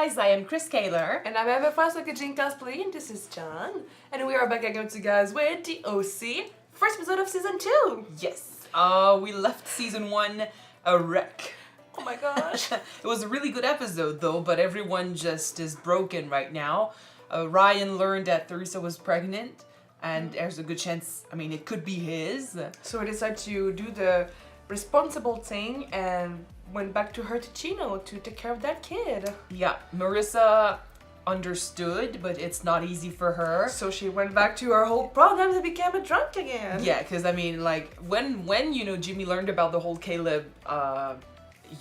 guys, I am Chris Kaler. And I'm Emma Frost like a Kyuujin cosplay, and this is John. And we are back again to you guys with the OC, first episode of season 2. Yes, we left season 1 a wreck. Oh my gosh. It was a really good episode though, but everyone just is broken right now. Ryan learned that Theresa was pregnant, and there's a good chance, I mean, it could be his. So we decided to do the responsible thing and went back to her Ticino to take care of that kid. Yeah, Marissa understood, but it's not easy for her. So she went back to her whole problems and became a drunk again. Yeah, because I mean, like, when you know, Jimmy learned about the whole Caleb,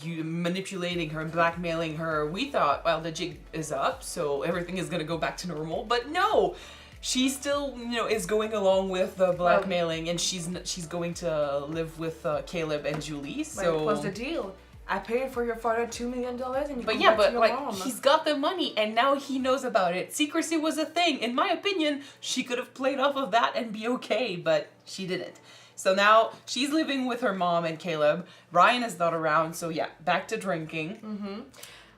you manipulating her and blackmailing her, we thought, well, the jig is up, so everything is gonna go back to normal. But no, she still, you know, is going along with the blackmailing, and she's going to live with Caleb and Julie. So what's the deal? I paid for your father $2 million, and you but go yeah, back but to your like mom. he's got the money, and now he knows about it. Secrecy was a thing. In my opinion, she could have played off of that and be okay, but she didn't. So now she's living with her mom and Caleb. Ryan is not around, so yeah, back to drinking.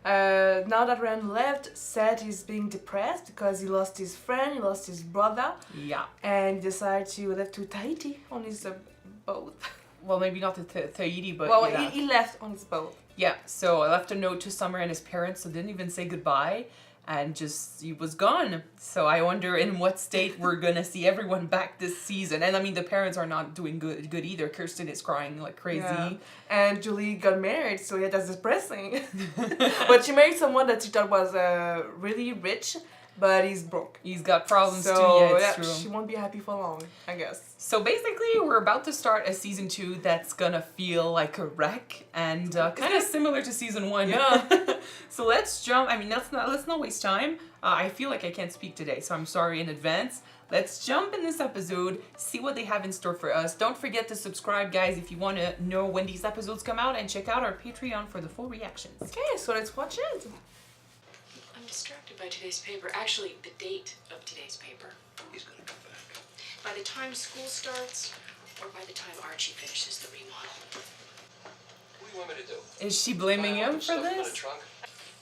Now that Ryan left, Seth is being depressed because he lost his friend, he lost his brother. Yeah. And he decided to leave to Tahiti on his boat. Well, maybe not to Tahiti, but Well, yeah. he left on his boat. Yeah, so I left a note to Summer and his parents, so didn't even say goodbye, and just, he was gone. So I wonder in what state we're gonna see everyone back this season. And I mean, the parents are not doing good either. Kirsten is crying like crazy. Yeah. And Julie got married, so yeah, that's depressing. But she married someone that she thought was really rich, but he's broke. He's got problems So, too, yeah, it's yeah, true. she won't be happy for long, I guess. So basically, we're about to start a season 2 that's gonna feel like a wreck and kind of similar to season 1. Yeah. So let's jump. I mean, let's not waste time. I feel like I can't speak today, so I'm sorry in advance. Let's jump in this episode, see what they have in store for us. Don't forget to subscribe, guys, if you want to know when these episodes come out, and check out our Patreon for the full reactions. Okay, so let's watch it. I'm distracted by today's paper. Actually, the date of today's paper. He's gonna come back. By the time school starts, or by the time Archie finishes the remodel. What do you want me to do? Is she blaming him for Stuff him in a this? trunk?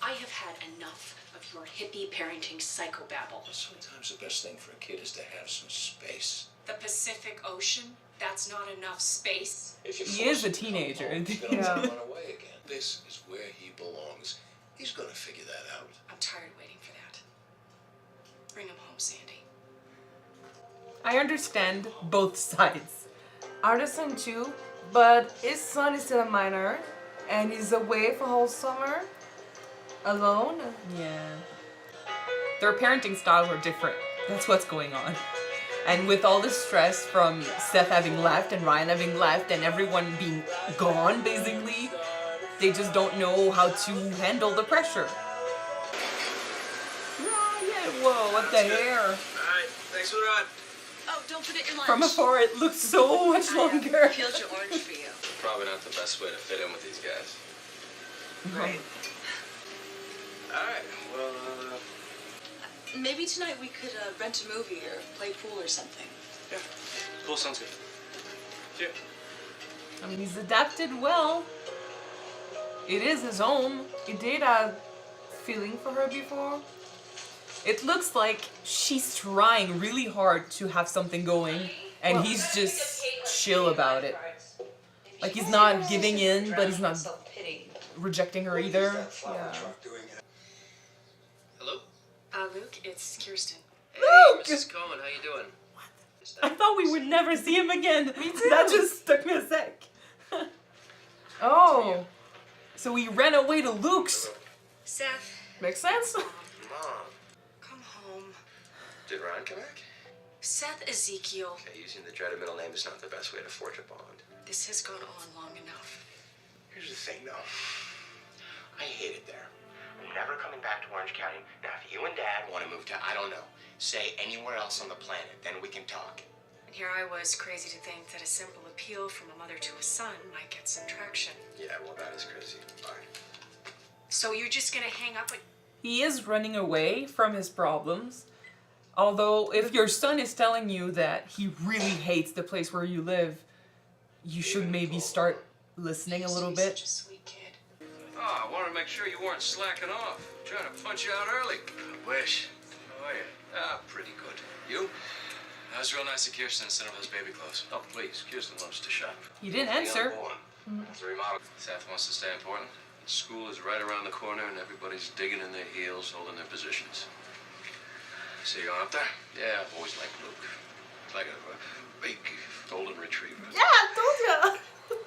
I have had enough of your hippie parenting psychobabble. Sometimes the best thing for a kid is to have some space. The Pacific Ocean? That's not enough space. If you He force is a him to come teenager. home, he's gonna Yeah. run away again. This is where he belongs. He's gonna figure that out. I'm tired of waiting for that. Bring him home, Sandy. I understand both sides. I understand too, but his son is still a minor, and he's away for whole summer, alone. Yeah. Their parenting styles are different. That's what's going on. And with all the stress from Seth having left and Ryan having left and everyone being gone, basically, they just don't know how to handle the pressure. Ryan, whoa, what the hair? Alright, thanks for the ride. Oh, don't forget your lunch. From afar, it looks so much longer. Peeled your orange for you. Probably not the best way to fit in with these guys. Right. Alright, well, Maybe tonight we could rent a movie or play pool or something. yeah. Cool, sounds good. Yeah. I mean, he's adapted well. It is his home. He did have feeling for her before. It looks like she's trying really hard to have something going, and he's just chill about it. Like, he's not giving in, but he's not rejecting her either. Yeah. Hello? Luke, it's Kirsten. Hey, Luke! Mrs. Cohen, how you doing? I thought we would never see him again. Me too. That just took me a sec. Oh, So he ran away to Luke's. Seth, makes sense. Mom. come home. Did Ryan come back? Seth Ezekiel, Okay, using the dreaded middle name is not the best way to forge a bond. this has gone on long enough. Here's the thing, though. I hate it there. I'm never coming back to Orange County. Now, if you and Dad want to move to, I don't know, say anywhere else on the planet, then we can talk. And here I was, crazy to think that a simple appeal from a mother to a son might get some traction. Yeah, well, that is crazy. All right. So you're just gonna hang up with... He is running away from his problems. Although, if your son is telling you that he really hates the place where you live, you should maybe start listening a little He's bit. such a sweet kid. Oh, I wanted to make sure you weren't slacking off. I'm trying to punch you out early. I wish. How are you? Ah, pretty good. You? That was real nice of Kirsten to send him those baby clothes. Oh, please. Kirsten loves to shop. He didn't answer. That's a remodel. Seth wants to stay in Portland. School is right around the corner, and everybody's digging in their heels, holding their positions. So you going up there? Yeah, I've always liked Luke. Like a big golden retriever. Yeah, I told ya.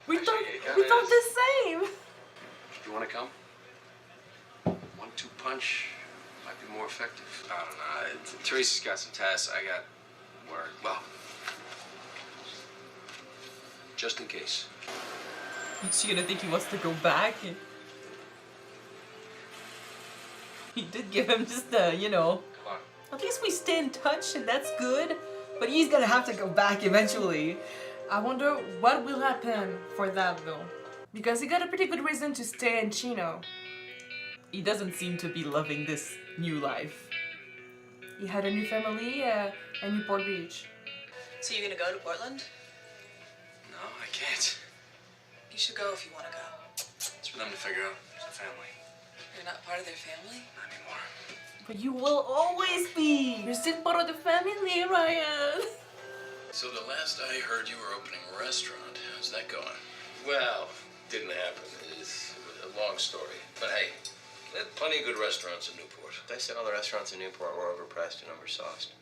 We Actually, thought it we thought kinda the same. Do you want to come? 1-2 punch might be more effective. I don't know. Teresa's got some tests. I got work. Well, just in case. Is she gonna think he wants to go back? He did give him just a, you know, Come on. at least we stay in touch and that's good. But he's gonna have to go back eventually. I wonder what will happen for that though. Because he got a pretty good reason to stay in Chino. He doesn't seem to be loving this new life. He had a new family in Newport Beach. So you're gonna go to Portland? No, I can't. You should go if you want to go. It's for them to figure out. It's a family. You're not part of their family? Not anymore. But you will always be. You're still part of the family, Ryan. So the last I heard, you were opening a restaurant. How's that going? Well, didn't happen. It's a long story. But hey, there are plenty of good restaurants in Newport. They said all the restaurants in Newport were overpriced and oversauced.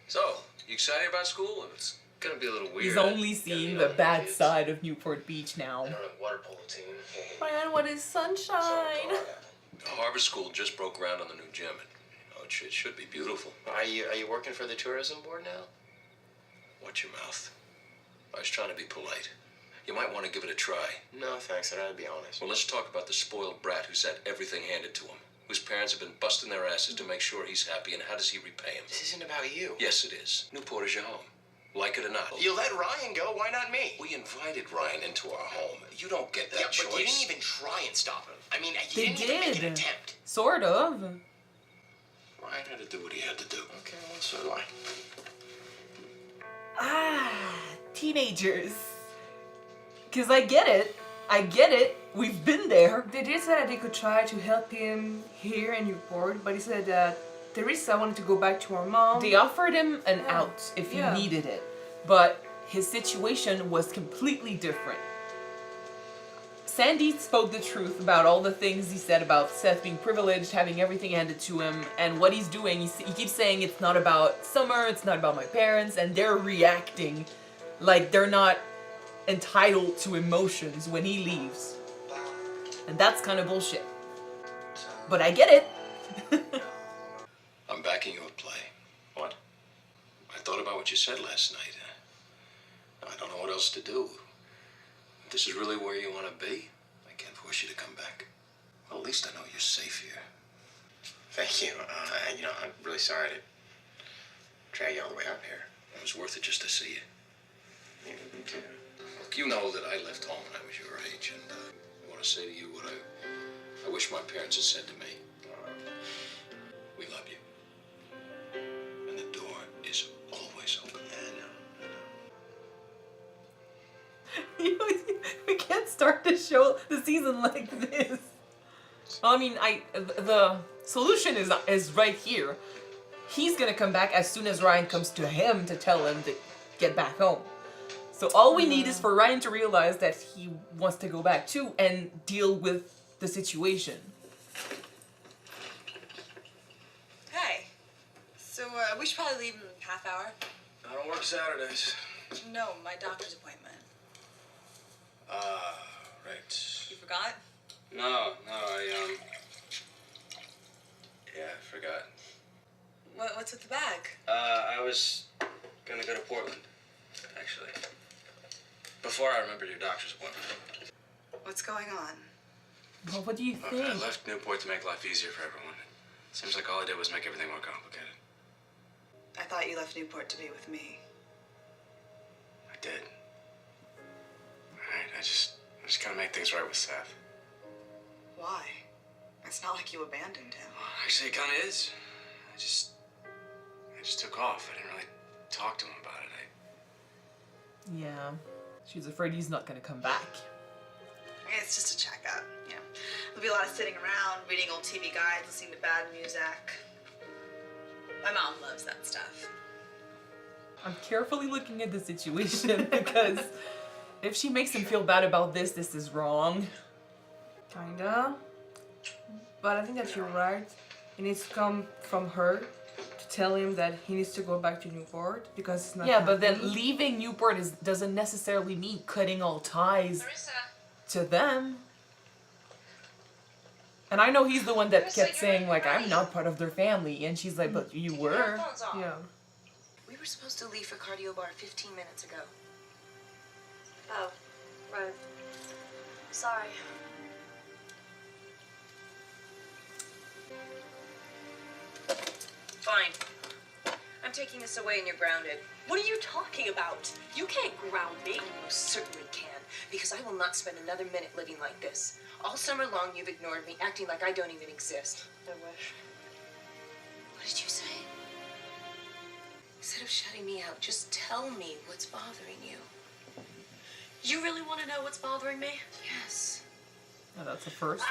So, you excited about school? It's gonna be a little weird. He's only seeing the bad side of Newport Beach now. I don't have water polo team. Ryan, what is sunshine? The Harbor School just broke ground on the new gym. It should be beautiful. Are you working for the tourism board now? Watch your mouth. I was trying to be polite. You might want to give it a try. No, thanks. I'd rather be honest. Well, let's talk about the spoiled brat who's had everything handed to him, whose parents have been busting their asses to make sure he's happy, and how does he repay him? This isn't about you. Yes, it is. Newport is your home. Like it or not. You let Ryan go. Why not me? We invited Ryan into our home. You don't get that Yeah, choice. but you didn't even try and stop him. I mean, you They didn't even make an did. attempt. Sort of. Ryan had to do what he had to do. Okay, well, so do I. Teenagers. Because I get it. I get it. We've been there. They did say that they could try to help him here in Newport, but he said that Teresa wanted to go back to her mom. They offered him an out if he Yeah. needed it. But his situation was completely different. Sandy spoke the truth about all the things he said about Seth being privileged, having everything handed to him, and what he's doing. He keeps saying it's not about Summer, it's not about my parents, and they're reacting like they're not entitled to emotions when he leaves. And that's kind of bullshit. But I get it. I'm backing you at play. What? I thought about what you said last night. I don't know what else to do. If this is really where you want to be, I can't force you to come back. Well, at least I know you're safe here. Thank you. I'm really sorry to drag you all the way out here. It was worth it just to see you. Me too. Look, you know that I left home when I was your age, and I want to say to you what I wish my parents had said to me. We love you. And the door is always open. We can't start the show, the season like this. I mean, the solution is right here. He's gonna come back as soon as Ryan comes to him to tell him to get back home. So all we need is for Ryan to realize that he wants to go back too and deal with the situation. Hey. So we should probably leave in a half hour. I don't work Saturdays. No, my doctor's appointment. Right. You forgot? No, yeah, I forgot. What's with the bag? I was gonna go to Portland, actually. Before I remembered your doctor's appointment. What's going on? Well, what do you Look, think? I left Newport to make life easier for everyone. Seems like all I did was make everything more complicated. I thought you left Newport to be with me. I did. Alright, I just gotta make things right with Seth. Why? It's not like you abandoned him. Well, actually, it kinda is. I just took off. I didn't really talk to him about it. Yeah, she's afraid he's not gonna come back. It's just a checkup. You know, there'll be a lot of sitting around, reading old TV guides, listening to bad music. My mom loves that stuff. I'm carefully looking at the situation because if she makes him feel bad about this, this is wrong. Kinda. But I think that you're right. It needs to come from her to tell him that he needs to go back to Newport because it's not Yeah, but then happy. leaving Newport doesn't necessarily mean cutting all ties to them. And I know he's the one that kept saying, like, I'm not part of their family. And she's like, but you were. Yeah. We were supposed to leave for cardio bar 15 minutes ago. Oh, right. Sorry. Fine. I'm taking this away and you're grounded. What are you talking about? You can't ground me. I most certainly can, because I will not spend another minute living like this. All summer long you've ignored me, acting like I don't even exist. I wish. What did you say? Instead of shutting me out, just tell me what's bothering you. You really want to know what's bothering me? Yes. Oh, that's a first.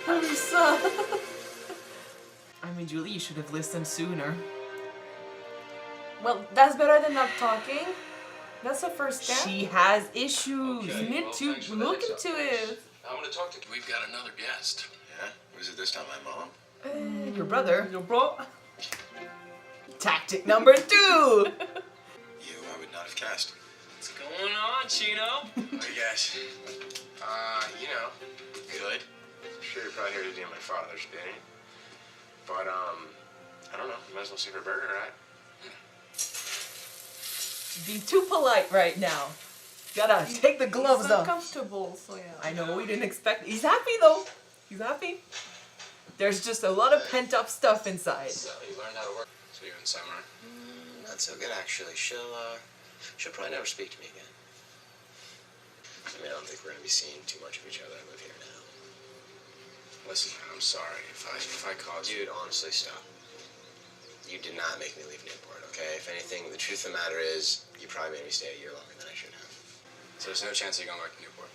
Marissa. I mean, Julie, you should have listened sooner. Well, that's better than not talking. That's the first step. She has issues. Okay. You need Well, to thanks for the look heads up. into it. I'm gonna talk to. We've got another guest. Yeah? Was it this time my mom? Your brother. Your bro. Tactic number 2. You, I would not have cast. What's going on, Chino? Hey guys. You know, good. I'm sure you're probably here to do my father's bidding. But, I don't know. You might as well see her burger, right? Being too polite right now. Gotta take the gloves It's off. uncomfortable, so yeah. I know, we didn't expect. He's happy though. He's happy. There's just a lot of pent up stuff inside. So you learned how to work. So you and Samurai. Not so good, actually. She'll probably never speak to me again. I mean, I don't think we're gonna be seeing too much of each other. I live here now. Listen, man, I'm sorry if I caused you. Dude, honestly, stop. You did not make me leave Newport, okay? If anything, the truth of the matter is, you probably made me stay a year longer than I should have. So there's no chance of you going back to Newport.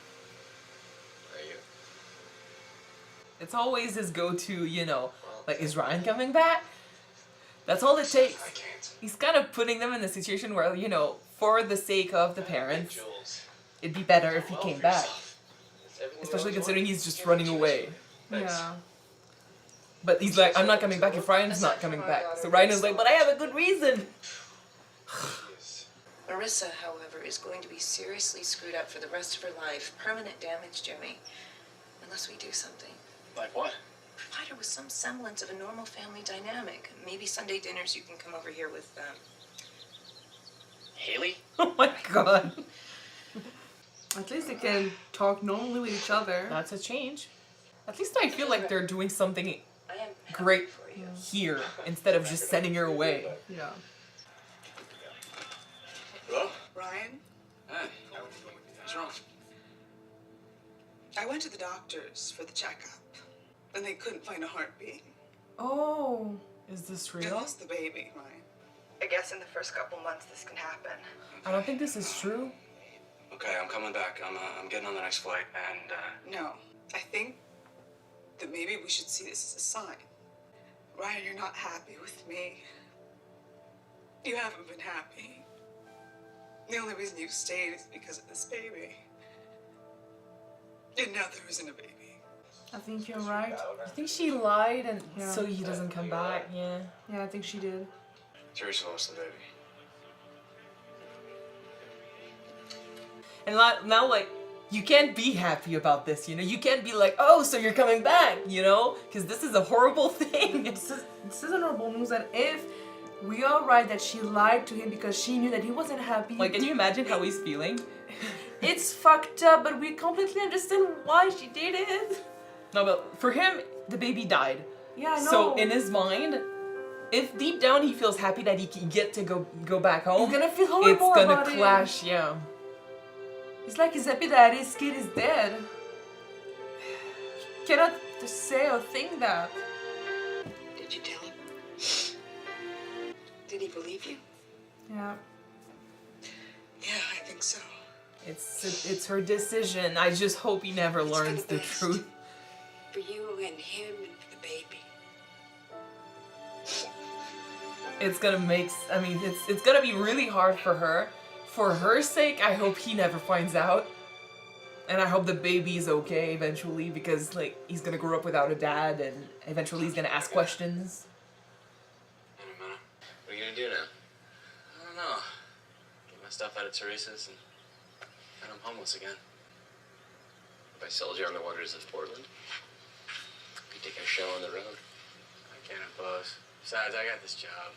Are you? It's always his go to, you know, like, is Ryan coming back? That's all it takes. I can't. He's kind of putting them in a situation where, you know, for the sake of the parents, Jules. it'd be better if he Well came for back. yourself. Everything Especially goes considering well. he's just Can't running choose. away. Thanks. Yeah. But he's like, I'm not coming back if Ryan's not coming back. So Ryan is like, but I have a good reason. Yes. Marissa, however, is going to be seriously screwed up for the rest of her life. Permanent damage, Jimmy. Unless we do something. Like what? Provide her with some semblance of a normal family dynamic. Maybe Sunday dinners you can come over here with, Haley? Oh my god. At least they can talk normally with each other. That's a change. At least I feel like they're doing something I am happy great for you. here instead of just sending her away. Yeah. Hello? Ryan, Hey. What's wrong? I went to the doctors for the checkup, and they couldn't find a heartbeat. Oh. Is this They real? lost the baby, Ryan. I guess in the first couple months this can happen. I don't think this is true. Okay, I'm coming back. I'm getting on the next flight, and No, I think that maybe we should see this as a sign. Ryan, you're not happy with me. You haven't been happy. The only reason you've stayed is because of this baby. And now there isn't a baby. I think you're right. I think she lied and Yeah. so he doesn't come back, yeah. Yeah, I think she did. Teresa lost the baby. And now, like, you can't be happy about this, you know? You can't be like, oh, so you're coming back, you know? Because this is a horrible thing. This is honorable news that if we are right that she lied to him because she knew that he wasn't happy. Like, can you imagine how he's feeling? It's fucked up, but we completely understand why she did it. No, but for him, the baby died. Yeah, I know. So in his mind, if deep down he feels happy that he can get to go back home, he's gonna feel it's horrible gonna about clash, yeah. it. It's like he's happy that his kid is dead. He cannot say or think that. Did he believe you? Yeah. Yeah, I think so. It's her decision. I just hope he never It's for learns the the best. truth. For you and him and for the baby. It's gonna make. I mean, it's gonna be really hard for her. For her sake, I hope he never finds out. And I hope the baby's okay eventually, because like he's gonna grow up without a dad, and eventually he's gonna ask questions. In a minute. What are you gonna do now? I don't know. Get my stuff out of Teresa's and then I'm homeless again. If I sold you on the waters of Portland, you take a show on the road. I can't impose. Besides, I got this job.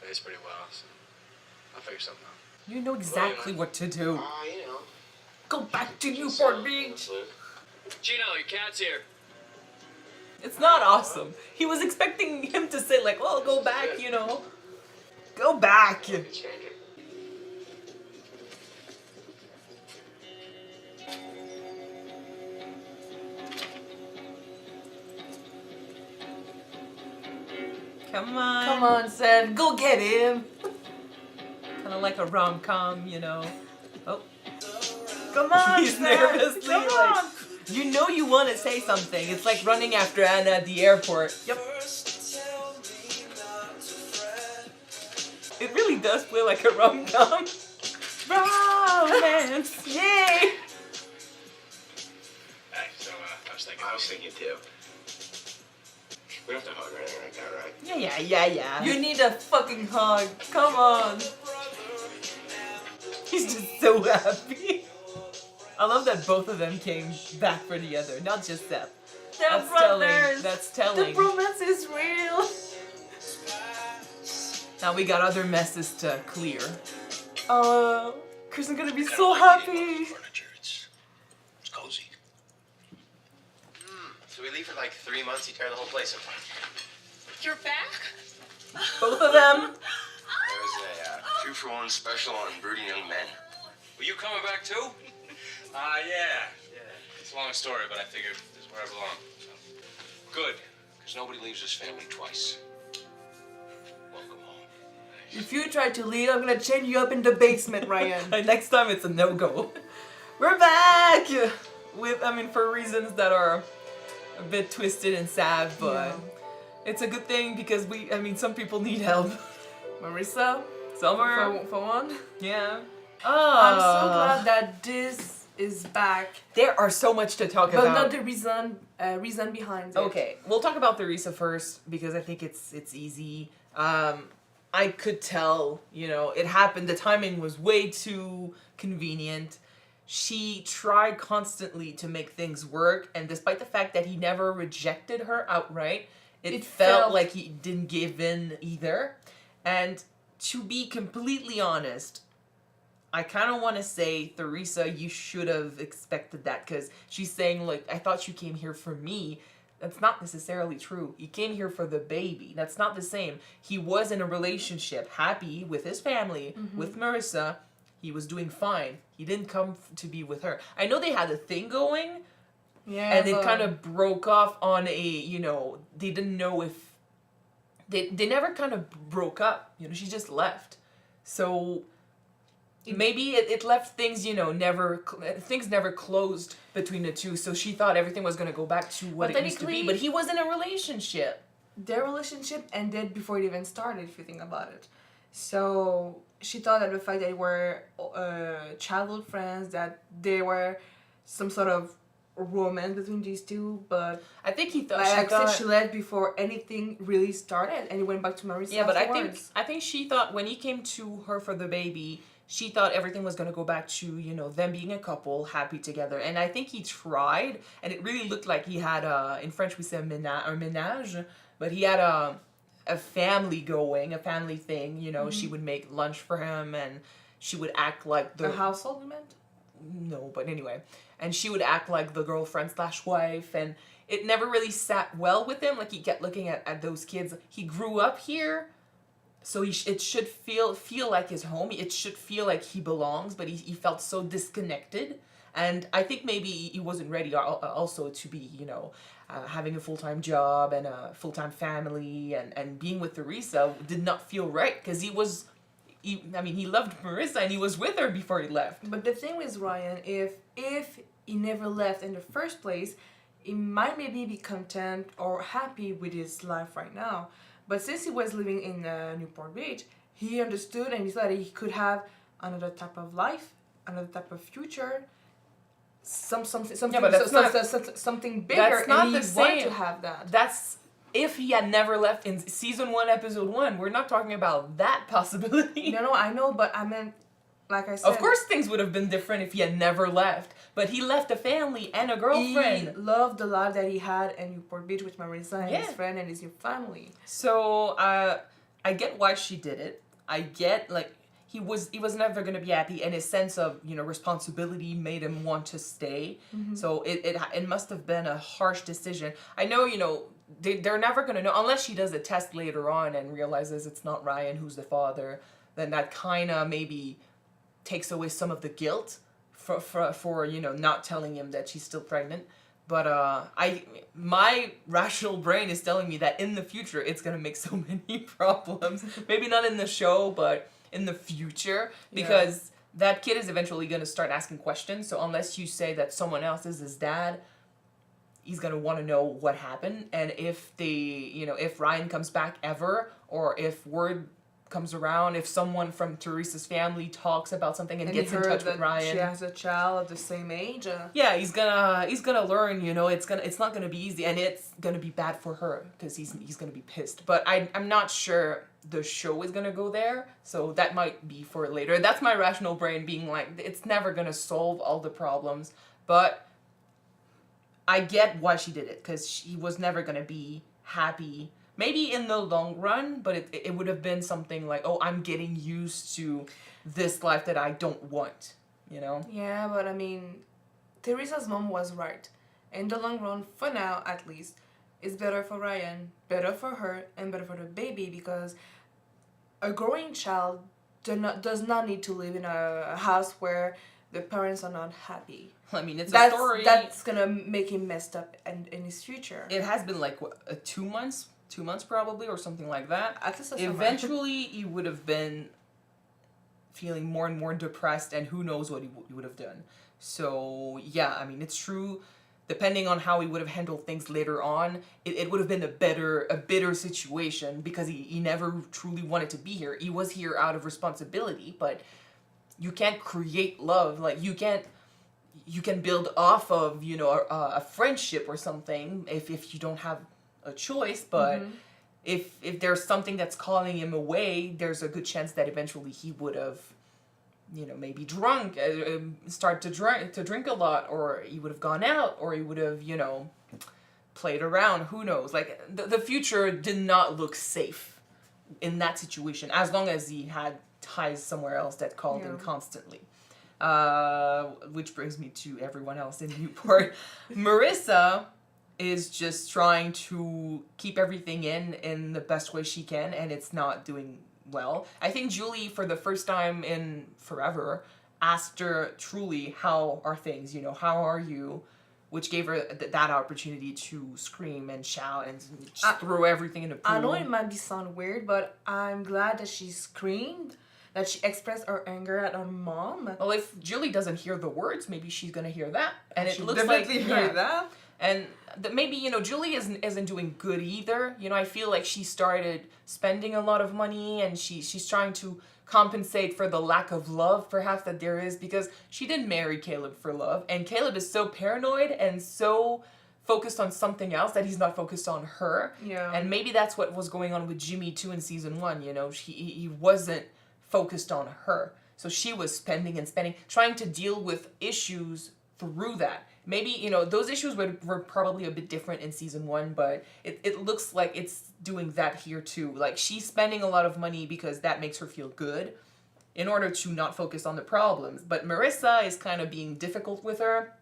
Pays pretty well, so I'll figure something out. You know exactly what to do. You know. Go back to Newport Beach. Gino, your cat's here. It's not awesome. He was expecting him to say like, "Well, go back," you know. Go back. Come on. Come on, Seth. Go get him. Kind of like a rom-com, you know. Oh. Come on, He's Seth. nervously Come like, on. you know you want to say something. It's like running after Anna at the airport. Yep. It really does play like a rom-com. Romance. Yay! Hey, so I was thinking. too. We don't have to hug or anything like that, right? Yeah. You need a fucking hug. Come on. He's just so happy. I love that both of them came back for the other, not just Seth. They're That's brothers. telling. That's telling. The romance is real. Now we got other messes to clear. Kristen's gonna be Kinda so like happy. eating furniture. It's cozy. So we leave for like 3 months, you tear the whole place apart. You're back? Both of them. There's a 2-for-1 special on brooding young men. Were you coming back too? Yeah. It's a long story, but I figured this is where I belong. So. Good, because nobody leaves this family twice. Welcome home. If you try to leave, I'm gonna chain you up in the basement, Ryan. Next time it's a no-go. We're back! For reasons that are a bit twisted and sad, but it's a good thing because some people need help. Marissa, Summer, for one. yeah. I'm so glad that this is back, There are so much to talk but about. not the reason behind it. Okay, we'll talk about Theresa first because I think it's easy. I could tell, it happened. The timing was way too convenient. She tried constantly to make things work, and despite the fact that he never rejected her outright, it felt like he didn't give in either. And to be completely honest, I kind of want to say, Theresa, you should have expected that, because she's saying, like, I thought you came here for me. That's not necessarily true. He came here for the baby. That's not the same. He was in a relationship, happy with his family, with Marissa. He was doing fine. He didn't come to be with her. I know they had a thing going, and it kind of broke off on a, they didn't know if... They never kind of broke up. She just left. So... maybe it left things, things never closed between the two, so she thought everything was going to go back to what it used to be, but he was in a relationship. Their relationship ended before it even started, if you think about it. So she thought that the fact that they were childhood friends, that there were some sort of romance between these two, but I think he thought she left before anything really started, and he went back to Marissa. Yeah, but afterwards. I think she thought when he came to her for the baby, she thought everything was going to go back to, them being a couple, happy together. And I think he tried, and it really looked like he had, in French we say un ménage, but he had a family going, a family thing, she would make lunch for him, and she would act like the... A household, you meant? No, but anyway. And she would act like the girlfriend/wife, and it never really sat well with him. Like, he kept looking at those kids. He grew up here, so it should feel like his home. It should feel like he belongs, but he felt so disconnected. And I think maybe he wasn't ready also to be, having a full-time job and a full-time family and being with Teresa did not feel right because he loved Marissa and he was with her before he left. But the thing with Ryan, if he never left in the first place, he might maybe be content or happy with his life right now. But since he was living in Newport Beach, he understood and he thought he could have another type of life, another type of future, something but that's something bigger, that's not and the he wanted same. to have that. That's if he had never left in season 1, episode 1. We're not talking about that possibility. No, I know, but I meant, like I said, Of course, things would have been different if he had never left. But he left a family and a girlfriend. he loved the life that he had in Newport Beach with Marissa and his Yeah. friend and his new family. So I get why she did it. I get like he was never gonna be happy, and his sense of responsibility made him want to stay. So it must have been a harsh decision. I know they're never gonna know unless she does a test later on and realizes it's not Ryan who's the father. Then that kind of maybe takes away some of the guilt for not telling him that she's still pregnant. But my rational brain is telling me that in the future it's gonna make so many problems. Maybe not in the show, but in the future, because that kid is eventually gonna start asking questions. So unless you say that someone else is his dad, he's gonna want to know what happened, and if if Ryan comes back ever, or if word comes around, if someone from Teresa's family talks about something and gets he in heard touch with that Ryan. she has a child of the same age. Yeah, he's gonna learn. It's not gonna be easy, and it's gonna be bad for her because he's gonna be pissed. But I'm not sure the show is gonna go there, so that might be for later. That's my rational brain being like, it's never gonna solve all the problems, but I get why she did it because she was never gonna be happy. Maybe in the long run, but it would have been something like, oh, I'm getting used to this life that I don't want, Yeah, but I mean, Teresa's mom was right. In the long run, for now at least, it's better for Ryan, better for her, and better for the baby, because a growing child does not need to live in a house where the parents are not happy. I mean, it's a story. That's gonna make him messed up in his future. It has been like 2 months. 2 months probably, or something like that. At least a summer. Eventually, he would have been feeling more and more depressed, and who knows what he would have done. So yeah, I mean, it's true. Depending on how he would have handled things later on, it would have been a bitter situation because he never truly wanted to be here. He was here out of responsibility, but you can't create love. Like you can build off of a friendship or something if you don't have a choice, but if there's something that's calling him away, there's a good chance that eventually he would have maybe start to drink a lot, or he would have gone out, or he would have played around. Who knows? Like the future did not look safe in that situation, as long as he had ties somewhere else that called him constantly. Which brings me to everyone else in Newport. Marissa is just trying to keep everything in the best way she can, and it's not doing well. I think Julie, for the first time in forever, asked her truly, how are things, how are you? Which gave her that opportunity to scream and shout and just throw everything in a pool. I know it might sound weird, but I'm glad that she screamed, that she expressed her anger at her mom. Well, if Julie doesn't hear the words, maybe she's gonna hear that. And it She looks like definitely heard that. And maybe, Julie isn't doing good either. I feel like she started spending a lot of money, and she's trying to compensate for the lack of love, perhaps, that there is, because she didn't marry Caleb for love. And Caleb is so paranoid and so focused on something else that he's not focused on her. Yeah. And maybe that's what was going on with Jimmy, too, in season 1. He wasn't focused on her. So she was spending and spending, trying to deal with issues through that. Maybe, those issues were probably a bit different in season 1, but it looks like it's doing that here too. Like, she's spending a lot of money because that makes her feel good in order to not focus on the problems. But Marissa is kind of being difficult with her.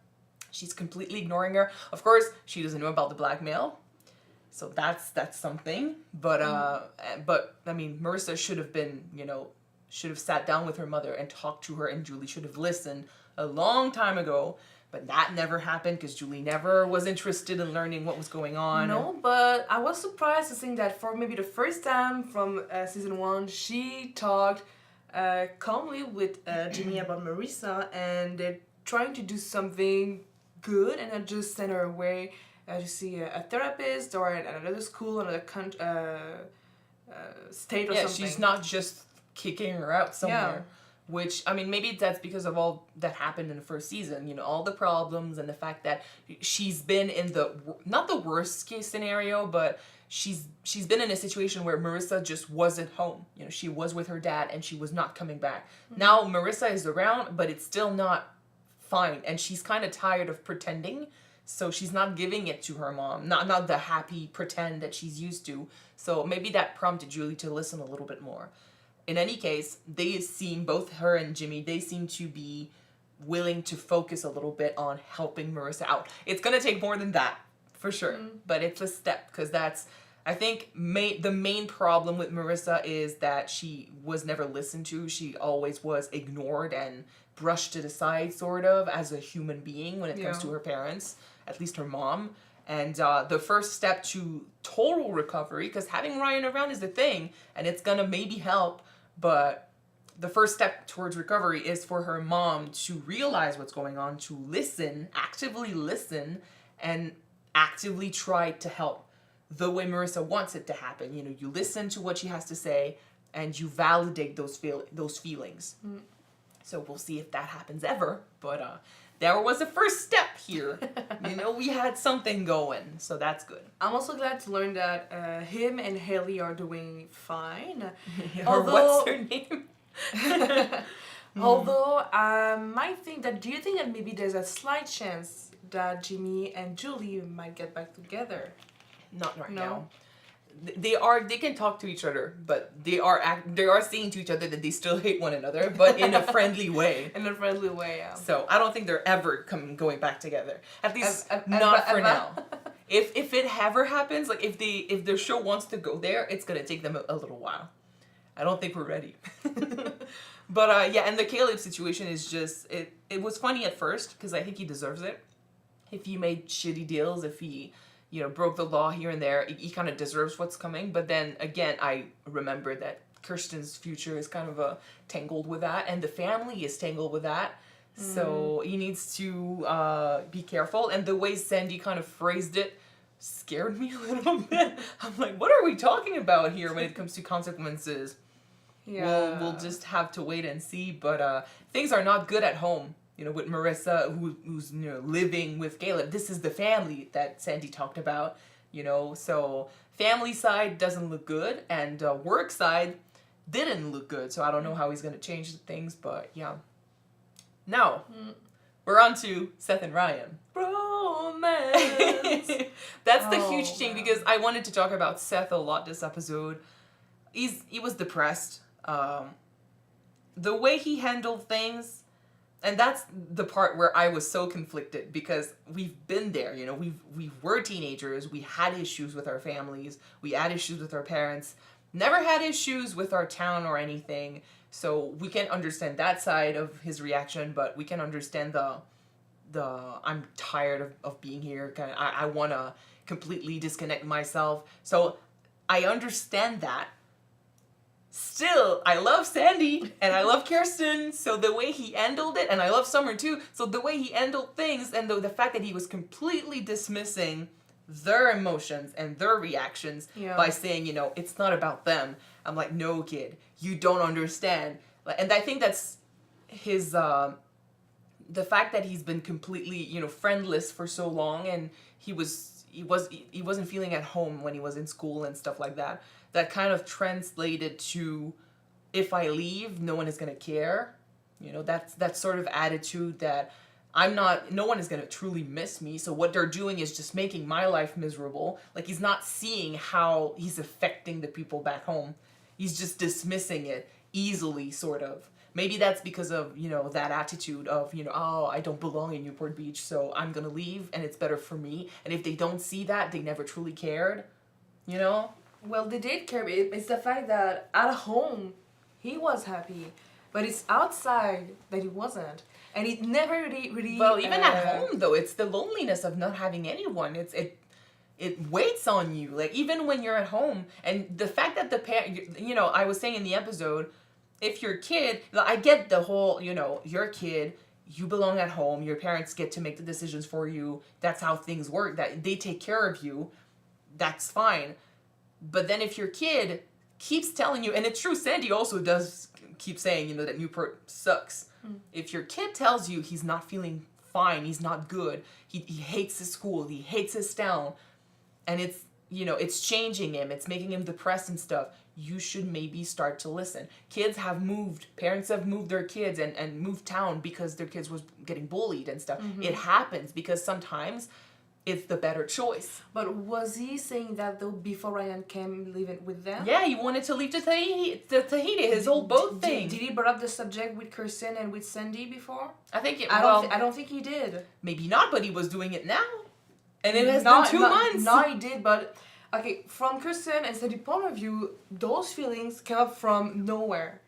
She's completely ignoring her. Of course, she doesn't know about the blackmail. So that's something. But I mean, Marissa should have been, should have sat down with her mother and talked to her, and Julie should have listened a long time ago. But that never happened because Julie never was interested in learning what was going on. No, but I was surprised to think that for maybe the first time from season 1, she talked calmly with Jimmy about Marissa, and they're trying to do something good and not just send her away to see a therapist or at another school, another state or yeah, something. she's not just kicking her out somewhere. Which, I mean, maybe that's because of all that happened in the first season, you know, all the problems and the fact that she's been in the, not the worst case scenario, but she's been in a situation where Marissa just wasn't home. You know, she was with her dad and she was not coming back. Now Marissa is around, but it's still not fine. And she's kind of tired of pretending. So she's not giving it to her mom. Not the happy pretend that she's used to. So maybe that prompted Julie to listen a little bit more. In any case, they seem, both her and Jimmy, they seem to be willing to focus a little bit on helping Marissa out. It's going to take more than that, for sure. But it's a step, because that's, I think, the main problem with Marissa is that she was never listened to. She always was ignored and brushed to the side, sort of, as a human being when it comes to her parents, at least her mom. And the first step to total recovery, because having Ryan around is the thing, and it's going to maybe help, but the first step towards recovery is for her mom to realize what's going on, to listen, and actively try to help the way Marissa wants it to happen. You know, you listen to what she has to say and you validate those feelings. So we'll see if that happens ever, but there was a first step here. You know, we had something going, so that's good. I'm also glad to learn that him and Haley are doing fine. Or what's her name? Although I might think that, do you think that maybe there's a slight chance that Jimmy and Julie might get back together? Not right No? now. They can talk to each other, but they are saying to each other that they still hate one another, but in a friendly way. In a friendly way, yeah. So I don't think they're ever going back together. At least not for now. If it ever happens, like if their show wants to go there, it's gonna take them a little while. I don't think we're ready. But yeah, and the Caleb situation is just it was funny at first because I think he deserves it. If he made shitty deals, if he broke the law here and there, he kind of deserves what's coming. But then again, I remember that Kirsten's future is kind of tangled with that, and the family is tangled with that. So he needs to be careful. And the way Sandy kind of phrased it scared me a little bit. I'm like, what are we talking about here when it comes to consequences? Yeah. We'll just have to wait and see. But things are not good at home. With Marissa, who's living with Caleb. This is the family that Sandy talked about, so family side doesn't look good, and work side didn't look good, so I don't know how he's going to change things, but yeah. Now, we're on to Seth and Ryan. Romance! That's the huge thing, because I wanted to talk about Seth a lot this episode. He was depressed. The way he handled things, and that's the part where I was so conflicted, because we've been there, we were teenagers, we had issues with our families, we had issues with our parents, never had issues with our town or anything, so we can understand that side of his reaction, but we can understand the I'm tired of being here, I want to completely disconnect myself, so I understand that. Still, I love Sandy, and I love Kirsten, so the way he handled it, and I love Summer too, so the way he handled things, and the fact that he was completely dismissing their emotions and their reactions by saying, it's not about them. I'm like, no, kid, you don't understand. And I think that's his, the fact that he's been completely, friendless for so long, and he wasn't feeling at home when he was in school and stuff like that. That kind of translated to, if I leave, no one is going to care. That's that sort of attitude that no one is going to truly miss me. So what they're doing is just making my life miserable. Like, he's not seeing how he's affecting the people back home. He's just dismissing it easily, sort of. Maybe that's because of, that attitude of, oh, I don't belong in Newport Beach, so I'm going to leave and it's better for me. And if they don't see that, they never truly cared, Well, they did care. It's the fact that at home, he was happy. but it's outside that he wasn't, and it never really. Well, even at home though, it's the loneliness of not having anyone. It weighs on you. Like even when you're at home, and the fact that the parent, you know, I was saying in the episode, if your kid, I get the whole, you know, your kid, you belong at home. Your parents get to make the decisions for you. That's how things work. That they take care of you. That's fine. But then if your kid keeps telling you, and it's true, Sandy also does keep saying, you know, that Newport sucks. If your kid tells you he's not feeling fine, he's not good, he hates his school, he hates his town, and it's, you know, it's changing him, it's making him depressed and stuff, you should maybe start to listen. Kids have moved, parents have moved their kids and moved town because their kids was getting bullied and stuff. It happens because sometimes it's the better choice. But was he saying that though before Ryan came living with them? Yeah, he wanted to leave to Tahiti, his whole boat thing. Did he bring up the subject with Kirsten and with Sandy before? I think it, I don't think he did. maybe not, but he was doing it now. And it has been 2 months. No, he did, but okay, from Kirsten and Sandy's point of view, those feelings came up from nowhere.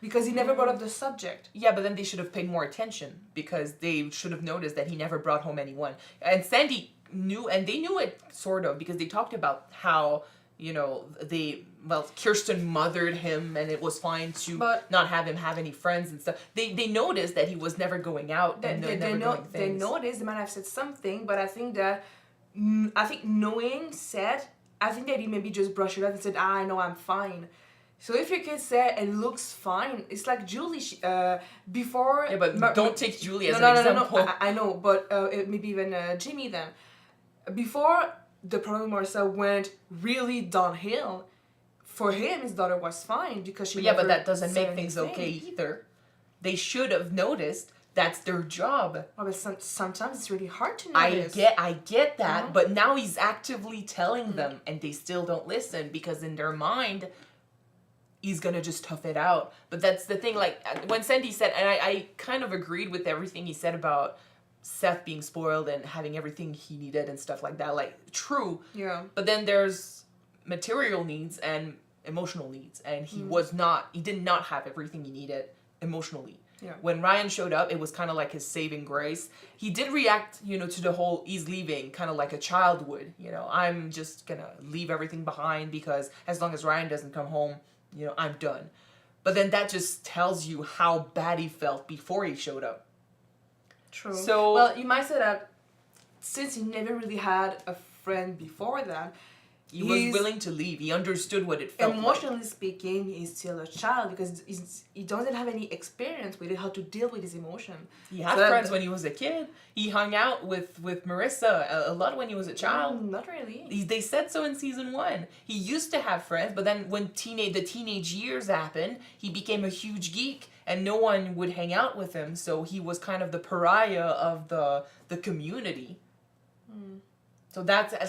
Because he never brought up the subject. Yeah, but then they should have paid more attention because they should have noticed that he never brought home anyone. And Sandy knew, and they knew it sort of because they talked about how, you know, Kirsten mothered him and it was fine to not have him have any friends and stuff. They noticed that he was never going out and never doing things. They noticed, they might have said something, but I think that, knowing said, I think that he maybe just brushed it off and said, I know I'm fine. So if your kid said it looks fine, it's like Julie, before... Yeah, but don't take Julie as an example. No, I know, but maybe even Jimmy then. Before the problem with Marissa went really downhill, for him, his daughter was fine because she but that doesn't make things okay either. They should have noticed. That's their job. Oh, but sometimes it's really hard to notice. I get that, but now he's actively telling them and they still don't listen because in their mind... he's gonna just tough it out. But that's the thing, like, when Sandy said, and I kind of agreed with everything he said about Seth being spoiled and having everything he needed and stuff like that, like, true. Yeah. But then there's material needs and emotional needs, and he did not have everything he needed emotionally. Yeah. When Ryan showed up, it was kind of like his saving grace. He did react, you know, to the whole he's leaving, kind of like a child would. You know, I'm just gonna leave everything behind because as long as Ryan doesn't come home, you know, I'm done. But then that just tells you how bad he felt before he showed up. True. So, well, you might say that since he never really had a friend before that, he was willing to leave. He understood what it felt emotionally speaking, he's still a child because he doesn't have any experience with it, how to deal with his emotion. He had friends when he was a kid. He hung out with Marissa a lot when he was a child. Not really. They said so in season 1. He used to have friends, but then when the teenage years happened, he became a huge geek and no one would hang out with him. So he was kind of the pariah of the community.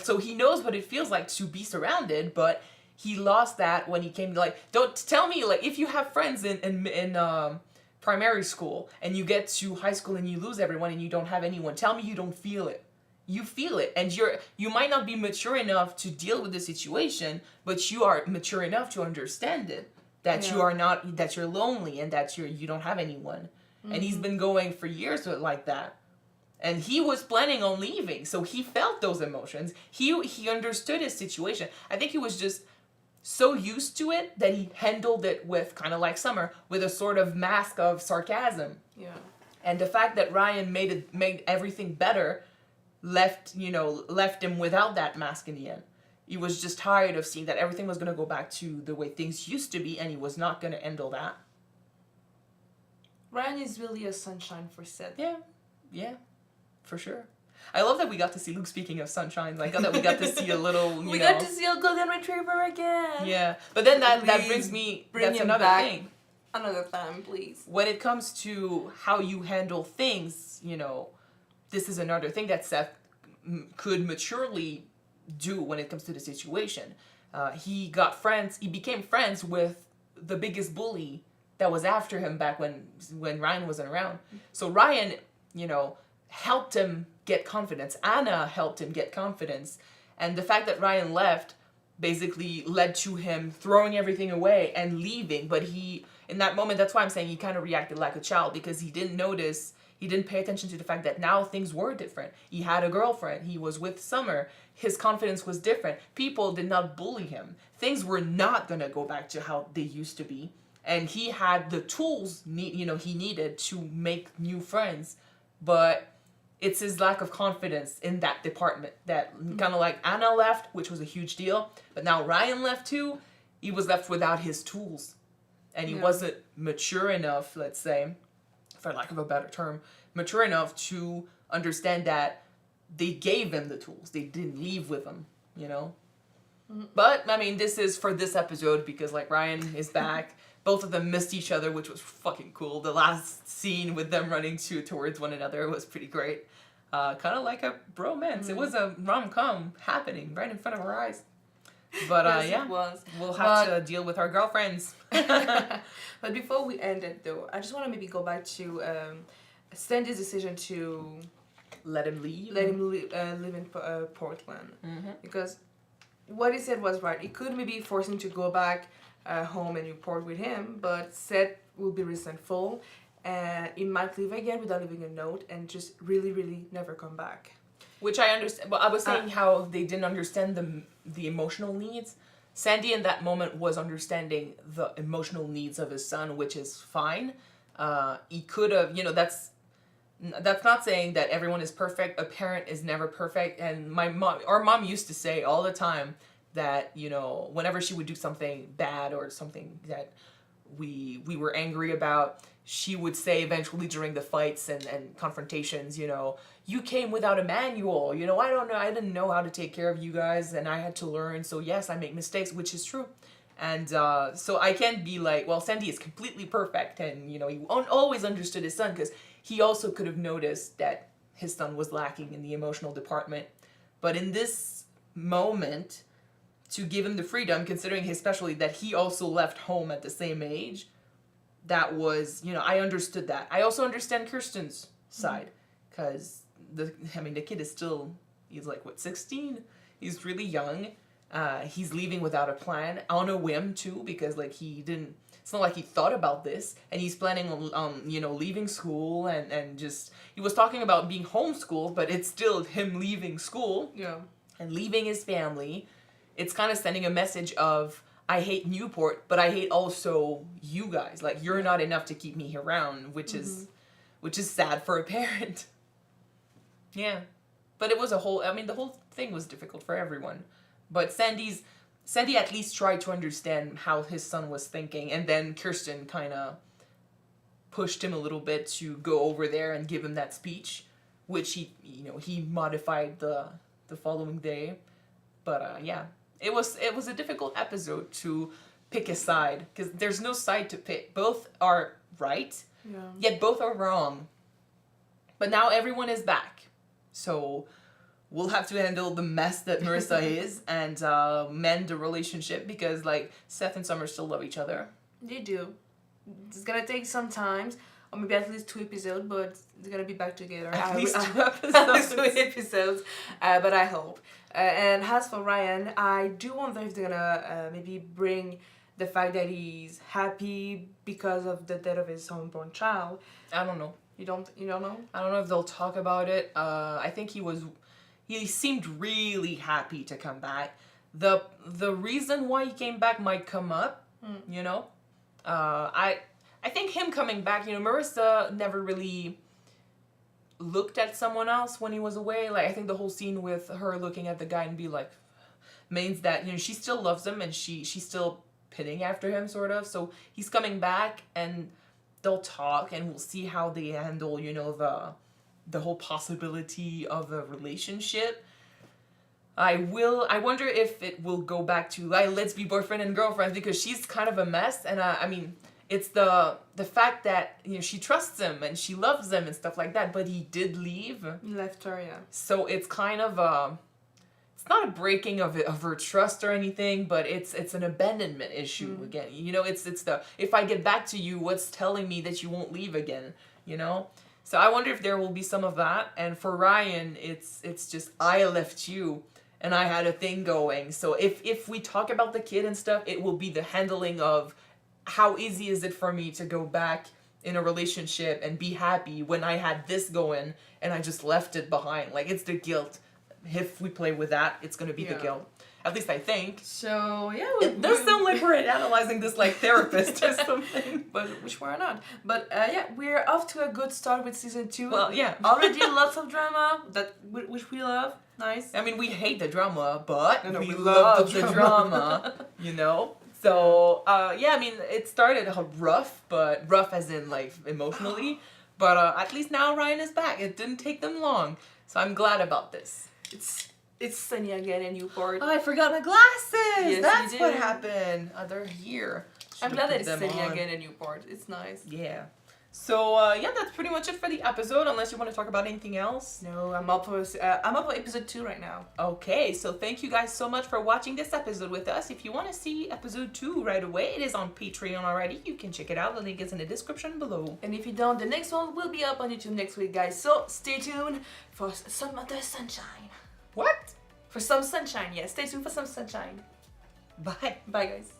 So he knows what it feels like to be surrounded, but he lost that when he came to, like, don't tell me, like, if you have friends in primary school and you get to high school and you lose everyone and you don't have anyone, tell me you don't feel it. You feel it, and you might not be mature enough to deal with the situation, but you are mature enough to understand it. That you're lonely and that you don't have anyone. And he's been going for years like that. And he was planning on leaving, so he felt those emotions. He understood his situation. I think he was just so used to it that he handled it with, kind of like Summer, with a sort of mask of sarcasm. Yeah. And the fact that Ryan made everything better left him without that mask in the end. He was just tired of seeing that everything was going to go back to the way things used to be, and he was not going to handle that. Ryan is really a sunshine for Seth. Yeah. For sure. I love that we got to see Luke, speaking of sunshine. Like, that we got to see a little, we got to see a golden retriever again. Yeah. But then that brings me, that's another thing. Another time, please. When it comes to how you handle things, you know, this is another thing that Seth could maturely do when it comes to the situation. He became friends with the biggest bully that was after him back when Ryan wasn't around. So Ryan, you know, helped him get confidence. Anna helped him get confidence. And the fact that Ryan left basically led to him throwing everything away and leaving. But in that moment, that's why I'm saying he kind of reacted like a child, because he didn't notice, he didn't pay attention to the fact that now things were different. He had a girlfriend. He was with Summer. His confidence was different. People did not bully him. Things were not going to go back to how they used to be. And he had the tools he needed to make new friends. But it's his lack of confidence in that department that kind of like Anna left, which was a huge deal. But now Ryan left too. He was left without his tools. And he wasn't mature enough, let's say, for lack of a better term, mature enough to understand that they gave him the tools. They didn't leave with him, But, I mean, this is for this episode because, like, Ryan is back. Both of them missed each other, which was fucking cool. The last scene with them running towards one another was pretty great. Kind of like a bromance. It was a rom-com happening right in front of our eyes. But Yes, it was. We'll have to deal with our girlfriends. But before we end it, though, I just want to maybe go back to Sandy's decision to let him leave. Live in Portland. Because what he said was right. It could maybe force him to go back home and report with him, but Seth will be resentful and he might leave again without leaving a note and just really, really never come back. Which I understand. Well, I was saying how they didn't understand the emotional needs. Sandy in that moment was understanding the emotional needs of his son, which is fine. He could have, that's not saying that everyone is perfect. A parent is never perfect. And our mom used to say all the time that, whenever she would do something bad or something that we were angry about, she would say eventually during the fights and confrontations, you came without a manual, I didn't know how to take care of you guys and I had to learn. So yes, I make mistakes, which is true. And so I can't be like, well, Sandy is completely perfect. And, he always understood his son because he also could have noticed that his son was lacking in the emotional department. But in this moment, to give him the freedom, considering especially that he also left home at the same age, that was, I understood that. I also understand Kirsten's side because the kid is still, he's like, 16? He's really young. He's leaving without a plan, on a whim too, because it's not like he thought about this, and he's planning on leaving school and just, he was talking about being homeschooled, but it's still him leaving school and leaving his family. It's kind of sending a message of, I hate Newport, but I hate also you guys. Like, you're not enough to keep me around, which is sad for a parent. Yeah. But it was the whole thing was difficult for everyone. But Sandy at least tried to understand how his son was thinking, and then Kirsten kind of pushed him a little bit to go over there and give him that speech, which he modified the following day. But yeah. It was a difficult episode to pick a side because there's no side to pick. Both are right, yet both are wrong. But now everyone is back, so we'll have to handle the mess that Marissa is and mend the relationship because Seth and Summer still love each other. They do. It's gonna take some time, or maybe at least 2 episodes, but they're gonna be back together. At least 2 episodes. At least 2 episodes, but I hope. And as for Ryan, I do wonder if they're gonna maybe bring the fact that he's happy because of the death of his homeborn child. I don't know. You don't know? I don't know if they'll talk about it. I think he seemed really happy to come back. The reason why he came back might come up, I think him coming back, Marissa never really looked at someone else when he was away. I think the whole scene with her looking at the guy and be like, means that, she still loves him and she's still pitting after him, sort of. So he's coming back and they'll talk and we'll see how they handle, the whole possibility of a relationship. I wonder if it will go back to, let's be boyfriend and girlfriend, because she's kind of a mess. And it's the fact that, she trusts him and she loves him and stuff like that, but he did leave. He left her, yeah. So it's kind of it's not a breaking of her trust or anything, but it's an abandonment issue again. It's the, if I get back to you, what's telling me that you won't leave again, So I wonder if there will be some of that. And for Ryan, it's just, I left you and I had a thing going. So if we talk about the kid and stuff, it will be the handling of how easy is it for me to go back in a relationship and be happy when I had this going and I just left it behind? Like, it's the guilt. If we play with that, it's gonna be the guilt. At least I think. So yeah, It does sound like we're analyzing this like therapists or something. but which we're not. But yeah, we're off to a good start with season 2. Well, yeah. Already lots of drama which we love. Nice. I mean, we hate the drama, but No, we we love love the the drama, you know? So, yeah, I mean, it started rough, but rough as in, like, emotionally. But at least now Ryan is back. It didn't take them long. So I'm glad about this. It's sunny again in Newport. Oh, I forgot my glasses! Yes, That's you what did. happened. Oh, they're here. I'm Should've glad that put it's them sunny on. again in Newport. It's nice. Yeah. So, yeah, that's pretty much it for the episode, unless you want to talk about anything else. No, I'm up for episode 2 right now. Okay, so thank you guys so much for watching this episode with us. If you want to see episode 2 right away, it is on Patreon already. You can check it out. The link is in the description below. And if you don't, the next one will be up on YouTube next week, guys. So stay tuned for some other sunshine. What? For some sunshine, yeah. Stay tuned for some sunshine. Bye. Bye, guys.